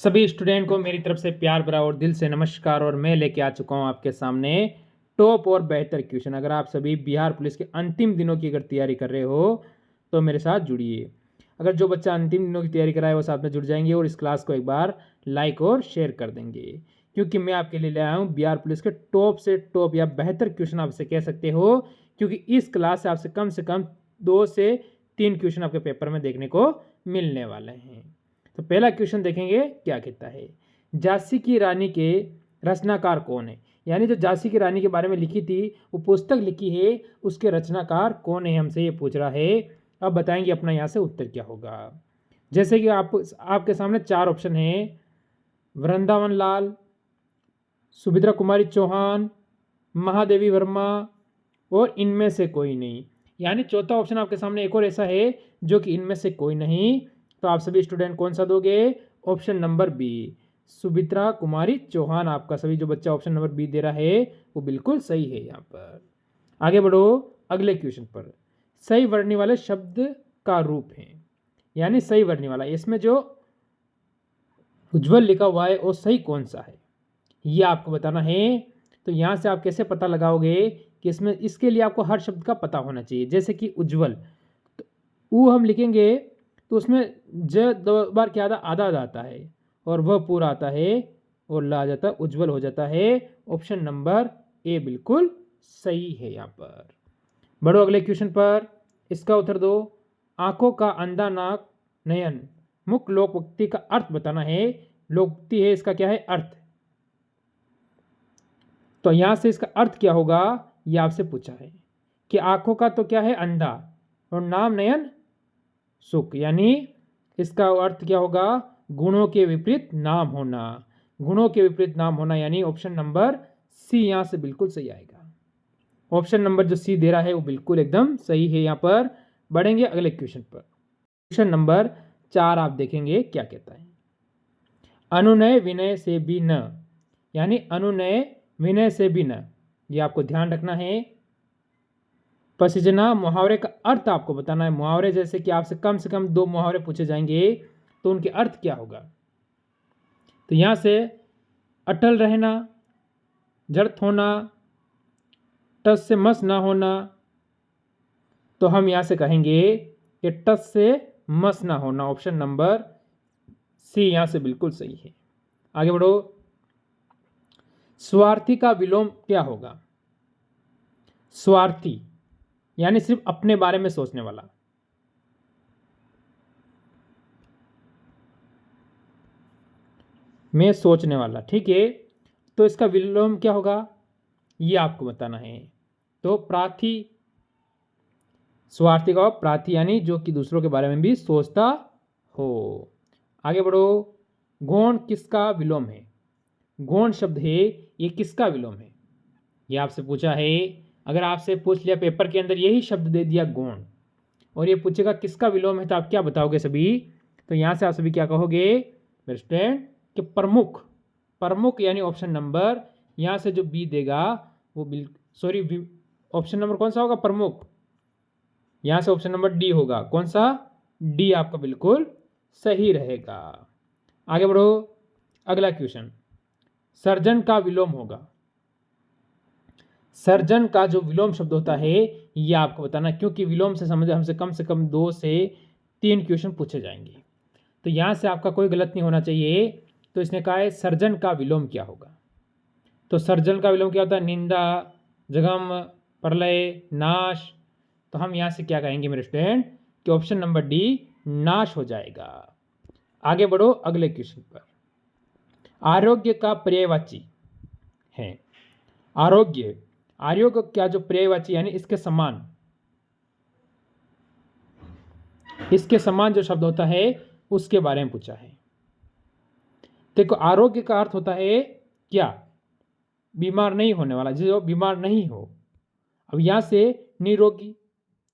सभी स्टूडेंट को मेरी तरफ से प्यार भरा और दिल से नमस्कार। और मैं लेके आ चुका हूँ आपके सामने टॉप और बेहतर क्वेश्चन। अगर आप सभी बिहार पुलिस के अंतिम दिनों की अगर तैयारी कर रहे हो तो मेरे साथ जुड़िए। अगर जो बच्चा अंतिम दिनों की तैयारी कर रहा है वो साथ में जुड़ जाएंगे और इस क्लास को एक बार लाइक और शेयर कर देंगे, क्योंकि मैं आपके लिए ले आया हूँ बिहार पुलिस के टॉप से टॉप या बेहतर क्वेश्चन आपसे कह सकते हो, क्योंकि इस क्लास से आपसे कम 2 से 3 क्वेश्चन आपके पेपर में देखने को मिलने वाले हैं। तो पहला क्वेश्चन देखेंगे क्या कहता है। झांसी की रानी के रचनाकार कौन है? यानी जो झांसी की रानी के बारे में लिखी थी वो पुस्तक लिखी है, उसके रचनाकार कौन है, हमसे ये पूछ रहा है। अब बताएंगे अपना यहाँ से उत्तर क्या होगा। जैसे कि आपके सामने 4 ऑप्शन हैं: वृंदावन लाल, सुभद्रा कुमारी चौहान, महादेवी वर्मा और इनमें से कोई नहीं। यानी चौथा ऑप्शन आपके सामने एक और ऐसा है जो कि इनमें से कोई नहीं। तो आप सभी स्टूडेंट कौन सा दोगे? Option number B, Subhadra Kumari Chauhan. आपका सभी जो बच्चा ऑप्शन नंबर बी दे रहा है वो बिल्कुल सही है। यहाँ पर आगे बढ़ो अगले क्वेश्चन पर। सही वर्णी वाले शब्द का रूप है, यानी सही वर्णी वाला, इसमें जो उज्ज्वल लिखा हुआ है वो सही कौन सा है ये आपको बताना है। तो यहाँ से आप कैसे पता लगाओगे कि इसमें, इसके लिए आपको हर शब्द का पता होना चाहिए। जैसे कि उज्ज्वल, तो ऊ हम लिखेंगे तो उसमें ज 2 बार क्या आधा आधा आता है और वह पूरा आता है और ला जाता है, उज्ज्वल हो जाता है। ऑप्शन नंबर ए बिल्कुल सही है। यहाँ पर बढ़ो अगले क्वेश्चन पर, इसका उत्तर दो। आंखों का अंधा नाक नयन मुख लोकोक्ति का अर्थ बताना है। लोकोक्ति है, इसका क्या है अर्थ। तो यहां से इसका अर्थ क्या होगा ये आपसे पूछा है कि आंखों का तो क्या है अंधा और नाम नयन सुख, यानी इसका अर्थ क्या होगा? गुणों के विपरीत नाम होना। गुणों के विपरीत नाम होना, यानी ऑप्शन नंबर सी यहां से बिल्कुल सही आएगा। ऑप्शन नंबर जो सी दे रहा है वो बिल्कुल एकदम सही है। यहां पर बढ़ेंगे अगले क्वेश्चन पर। क्वेश्चन नंबर 4 आप देखेंगे क्या कहता है। अनुनय विनय से भी न, यानी अनुनय विनय से भी न, ये आपको ध्यान रखना है। पसीजना मुहावरे का अर्थ आपको बताना है। मुहावरे जैसे कि आपसे कम 2 मुहावरे पूछे जाएंगे तो उनके अर्थ क्या होगा। तो यहां से अटल रहना, जड़त होना, टस से मस ना होना, तो हम यहां से कहेंगे कि टस से मस ना होना। ऑप्शन नंबर सी यहां से बिल्कुल सही है। आगे बढ़ो। स्वार्थी का विलोम क्या होगा? स्वार्थी यानी सिर्फ अपने बारे में सोचने वाला। मैं सोचने वाला, ठीक है। तो इसका विलोम क्या होगा ये आपको बताना है। तो प्रार्थी, स्वार्थी का प्रार्थी, यानी जो कि दूसरों के बारे में भी सोचता हो। आगे बढ़ो। गौण किसका विलोम है? गौण शब्द है, ये किसका विलोम है ये आपसे पूछा है। अगर आपसे पूछ लिया पेपर के अंदर यही शब्द दे दिया गौण, और ये पूछेगा किसका विलोम है, तो आप क्या बताओगे सभी? तो यहां से आप सभी क्या कहोगे मेरे स्टूडेंट कि प्रमुख। प्रमुख यानी ऑप्शन नंबर यहां से जो बी देगा वो सॉरी, ऑप्शन नंबर कौन सा होगा? प्रमुख। यहां से ऑप्शन नंबर डी होगा। कौन सा? डी आपका बिल्कुल सही रहेगा। आगे बढ़ो अगला क्वेश्चन। सर्जन का विलोम होगा। सर्जन का जो विलोम शब्द होता है ये आपको बताना, क्योंकि विलोम से समझे हमसे कम 2 से 3 क्वेश्चन पूछे जाएंगे। तो यहां से आपका कोई गलत नहीं होना चाहिए। तो इसने कहा है सर्जन का विलोम क्या होगा। तो सर्जन का विलोम क्या होता है? निंदा, जगम, प्रलय, नाश। तो हम यहां से क्या कहेंगे मेरे स्टूडेंट कि ऑप्शन नंबर डी नाश हो जाएगा। आगे बढ़ो अगले क्वेश्चन पर। आरोग्य का पर्यायवाची है। आरोग्य, आरोग्य क्या जो पर्यायवाची यानी इसके समान, इसके समान जो शब्द होता है उसके बारे में पूछा है। देखो आरोग्य का अर्थ होता है क्या? बीमार नहीं होने वाला, जो बीमार नहीं हो। अब यहां से निरोगी,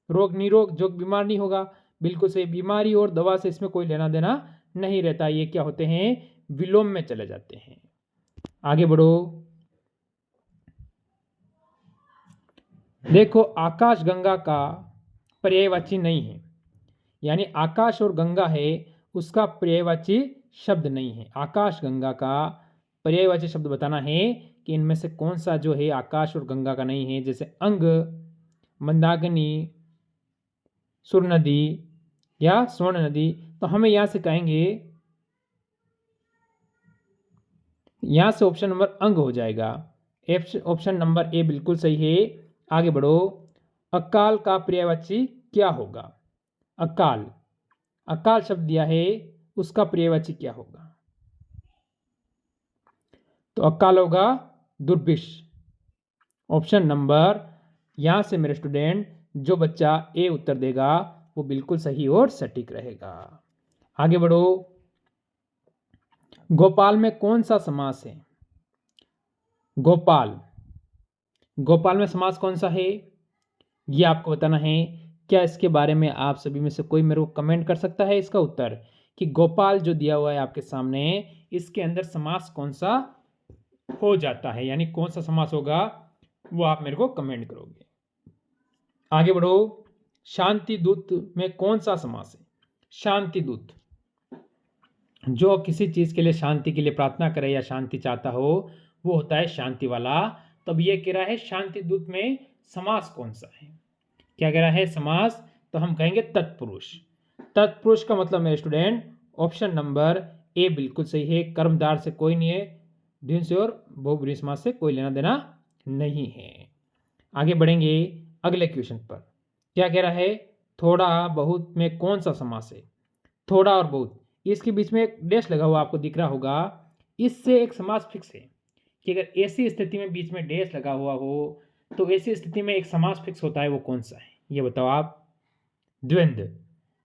रोग निरोग, जो बीमार नहीं होगा, बिल्कुल सही। बीमारी और दवा से इसमें कोई लेना देना नहीं रहता। ये क्या होते हैं? विलोम में चले जाते हैं। आगे बढ़ो। देखो आकाश गंगा का पर्यायवाची नहीं है, यानी आकाश और गंगा है उसका पर्यायवाची शब्द नहीं है। आकाश गंगा का पर्यायवाची शब्द बताना है कि इनमें से कौन सा जो है आकाश और गंगा का नहीं है। जैसे अंग, मंदाकिनी, सुर नदी या स्वर्ण नदी। तो हमें यहाँ से कहेंगे, यहाँ से ऑप्शन नंबर अंग हो जाएगा। ऑप्शन नंबर ए बिल्कुल सही है। आगे बढ़ो। अकाल का पर्यायवाची क्या होगा? अकाल, अकाल शब्द दिया है, उसका पर्यायवाची क्या होगा? तो अकाल होगा दुर्भिक्ष। ऑप्शन नंबर, यहां से मेरे स्टूडेंट जो बच्चा ए उत्तर देगा वो बिल्कुल सही और सटीक रहेगा। आगे बढ़ो। गोपाल में कौन सा समास है? गोपाल, गोपाल में समास कौन सा है ये आपको बताना है। क्या इसके बारे में आप सभी में से कोई मेरे को कमेंट कर सकता है इसका उत्तर, कि गोपाल जो दिया हुआ है आपके सामने, इसके अंदर समास कौन सा हो जाता है, यानी कौन सा समास होगा, वो आप मेरे को कमेंट करोगे। आगे बढ़ो। शांति दूत में कौन सा समास है? शांति दूत, जो किसी चीज के लिए शांति के लिए प्रार्थना करे या शांति चाहता हो वो होता है शांति वाला। तब ये कह रहा है शांति दूत में समास कौन सा है? क्या कह रहा है समास? तो हम कहेंगे तत्पुरुष। तत्पुरुष का मतलब मेरे स्टूडेंट ऑप्शन नंबर ए बिल्कुल सही है। कर्मधार से कोई नहीं है, द्विन से और बहुब्रीहि समास से कोई लेना देना नहीं है। आगे बढ़ेंगे अगले क्वेश्चन पर। क्या कह रहा है? थोड़ा बहुत में कौन सा समास है? थोड़ा और बहुत, इसके बीच में एक डैश लगा हुआ आपको दिख रहा होगा, इससे एक समास फिक्स है कि अगर ऐसी स्थिति में बीच में डैश लगा हुआ हो तो ऐसी स्थिति में एक समास फिक्स होता है, वो कौन सा है ये बताओ आप? द्वंद्व,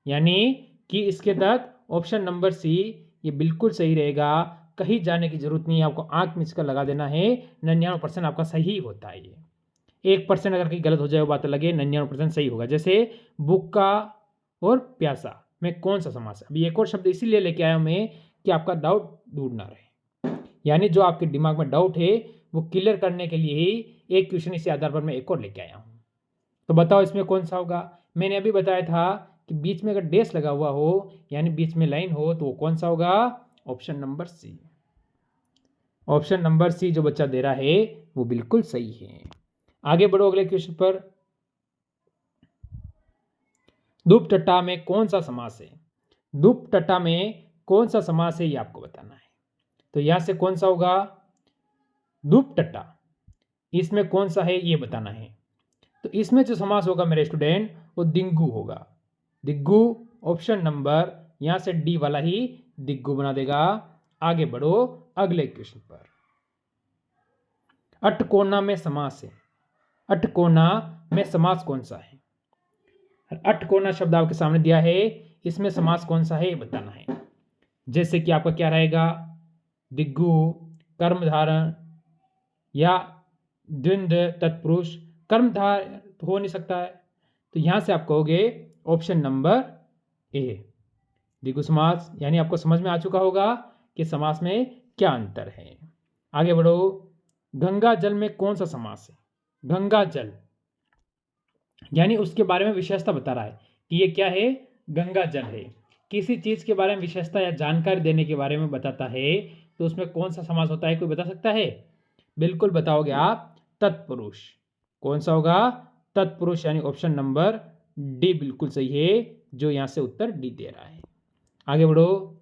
यानी कि इसके तहत ऑप्शन नंबर सी ये बिल्कुल सही रहेगा। कहीं जाने की जरूरत नहीं है, आपको आंख मिच कर लगा देना है। 99% आपका सही होता है। ये 1% अगर कहीं गलत हो जाए वो बात अलग है, 99% सही होगा। जैसे भूखा और प्यासा में कौन सा समास है? अभी एक और शब्द इसीलिए लेके आया हूं मैं कि आपका डाउट दूर ना रहे, यानी जो आपके दिमाग में डाउट है वो क्लियर करने के लिए ही एक क्वेश्चन इसी आधार पर मैं एक और लेके आया हूं। तो बताओ इसमें कौन सा होगा? मैंने अभी बताया था कि बीच में अगर डैश लगा हुआ हो यानी बीच में लाइन हो तो वो कौन सा होगा? Option number C. Option number C जो बच्चा दे रहा है वो बिल्कुल सही है। आगे बढ़ो अगले क्वेश्चन पर। दुपट्टा में कौन सा समास है? दुपट्टा में कौन सा समास है ये आपको बताना है। तो यहां से कौन सा होगा? दुपट्टा, इसमें कौन सा है ये बताना है। तो इसमें जो समास होगा मेरे स्टूडेंट वो दिग्गु होगा। दिग्गु, ऑप्शन नंबर यहां से डी वाला ही दिग्गु बना देगा। आगे बढ़ो अगले क्वेश्चन पर। अठकोना में समास है। अठकोना में समास कौन सा है? अठकोना शब्द आपके सामने दिया है, इसमें समास कौन सा है ये बताना है। जैसे कि आपका क्या रहेगा? दिग्गु, कर्मधारण या द्वंद्व तत्पुरुष। कर्मधार हो नहीं सकता है, तो यहां से आप कहोगे ऑप्शन नंबर ए द्विगु समास। यानी आपको समझ में आ चुका होगा कि समास में क्या अंतर है। आगे बढ़ो। गंगा जल में कौन सा समास है? गंगा जल, यानी उसके बारे में विशेषता बता रहा है कि ये क्या है? गंगा जल है। किसी चीज के बारे में विशेषता या जानकारी देने के बारे में बताता है तो उसमें कौन सा समास होता है, कोई बता सकता है? बिल्कुल बताओगे आप, तत्पुरुष। कौन सा होगा? तत्पुरुष, यानी ऑप्शन नंबर डी बिल्कुल सही है, जो यहां से उत्तर डी दे रहा है। आगे बढ़ो।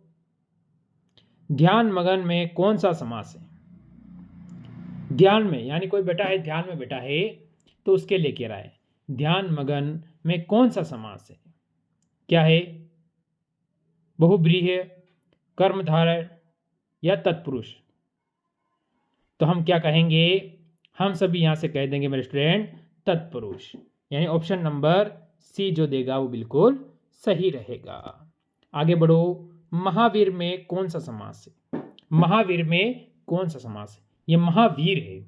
ध्यान मगन में कौन सा समास है? ध्यान में, यानी कोई बैठा है ध्यान में बैठा है तो उसके लिए कह रहा है। ध्यान मगन में कौन सा समास है? क्या है? बहुब्रीहि, कर्मधारय या तत्पुरुष। तो हम क्या कहेंगे? हम सभी यहां से कह देंगे मेरे स्टूडेंट तत्पुरुष, यानी ऑप्शन नंबर सी जो देगा वो बिल्कुल सही रहेगा। आगे बढ़ो। महावीर में कौन सा समास है? महावीर में कौन सा समास है? ये महावीर है,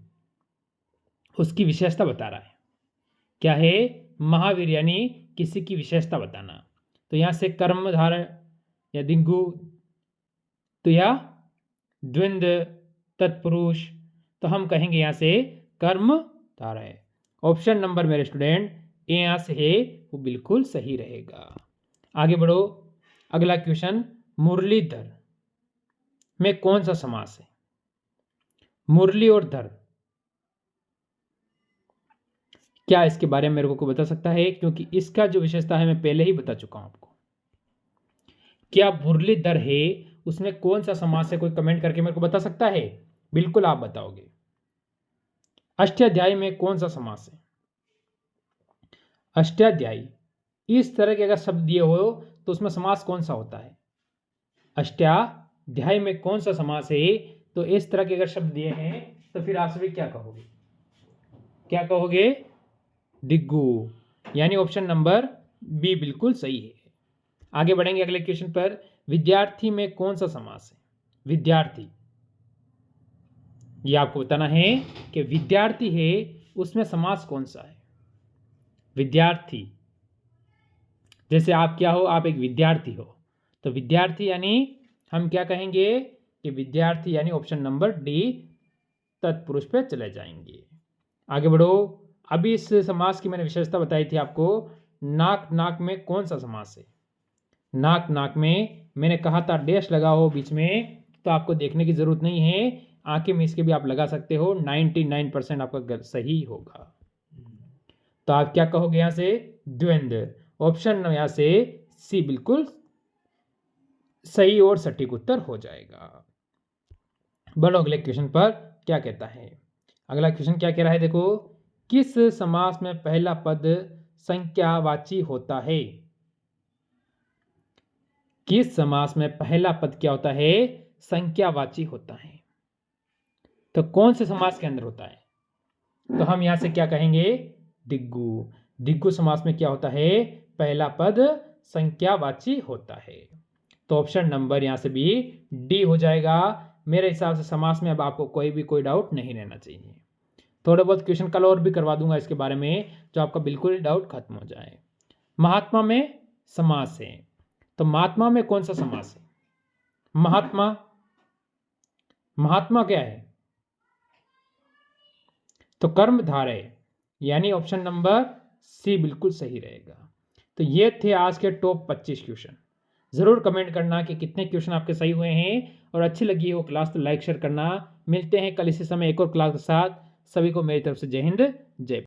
उसकी विशेषता बता रहा है। क्या है? महावीर, यानी किसी की विशेषता बताना। तो यहां से कर्मधारय या दिग्गु, तो या द्वंद्व तत्पुरुष, तो हम कहेंगे यहां से कर्मधारय। ऑप्शन नंबर मेरे स्टूडेंट ए यहां से है वो बिल्कुल सही रहेगा। आगे बढ़ो। अगला क्वेश्चन। मुरलीधर, में कौन सा समास है? मुरली और धर, क्या इसके बारे में मेरे को कोई बता सकता है? क्योंकि इसका जो विशेषता है मैं पहले ही बता चुका हूं आपको। क्या मुरलीधर है उसमें कौन सा समास है? कोई कमेंट करके मेरे को बता सकता है? बिल्कुल आप बताओगे। अष्टाध्यायी में कौन सा समास है? अष्टाध्यायी, इस तरह के अगर शब्द दिए हो तो उसमें समास कौन सा होता है? अष्टाध्यायी में कौन सा समास है? तो इस तरह के अगर शब्द दिए हैं तो फिर आप सभी क्या कहोगे? क्या कहोगे? डिग्गू, यानी ऑप्शन नंबर बी बिल्कुल सही है। आगे बढ़ेंगे अगले क्वेश्चन पर। विद्यार्थी में कौन सा समास है? विद्यार्थी, ये आपको बताना है कि विद्यार्थी है उसमें समास कौन सा है? विद्यार्थी, जैसे आप क्या हो? आप एक विद्यार्थी हो, तो विद्यार्थी यानी हम क्या कहेंगे कि विद्यार्थी यानी ऑप्शन नंबर डी तत्पुरुष पे चले जाएंगे। आगे बढ़ो। अभी इस समास की मैंने विशेषता बताई थी आपको। नाक नाक में कौन सा समास है? नाक नाक में मैंने कहा था डैश लगा हो बीच में, तो आपको देखने की जरूरत नहीं है, आंखें में इसके भी आप लगा सकते हो। 99% आपका सही होगा। तो आप क्या कहोगे यहां से? द्वंद्व, ऑप्शन यहां से सी बिल्कुल सही और सटीक उत्तर हो जाएगा। बढ़ो अगले क्वेश्चन पर, क्या कहता है? अगला क्वेश्चन क्या कह रहा है देखो। किस समास में पहला पद संख्यावाची होता है? किस समास में पहला पद क्या होता है? संख्यावाची होता है। तो कौन से समास के अंदर होता है? तो हम यहां से क्या कहेंगे? दिग्गु। दिग्गु समास में क्या होता है? पहला पद संख्यावाची होता है। तो ऑप्शन नंबर यहां से भी डी हो जाएगा। मेरे हिसाब से समास में अब आपको कोई डाउट नहीं रहना चाहिए। थोड़े बहुत क्वेश्चन कल और भी करवा दूंगा इसके बारे में, जो आपका बिल्कुल डाउट खत्म हो जाए। महात्मा में समास है, तो महात्मा में कौन सा समास है? महात्मा, महात्मा क्या है? तो कर्मधारय, यानी ऑप्शन नंबर सी बिल्कुल सही रहेगा। तो ये थे आज के टॉप 25 क्वेश्चन। जरूर कमेंट करना कि कितने क्वेश्चन आपके सही हुए हैं, और अच्छी लगी हो क्लास तो लाइक शेयर करना। मिलते हैं कल इसी समय एक और क्लास के साथ। सभी को मेरी तरफ से जय हिंद, जय।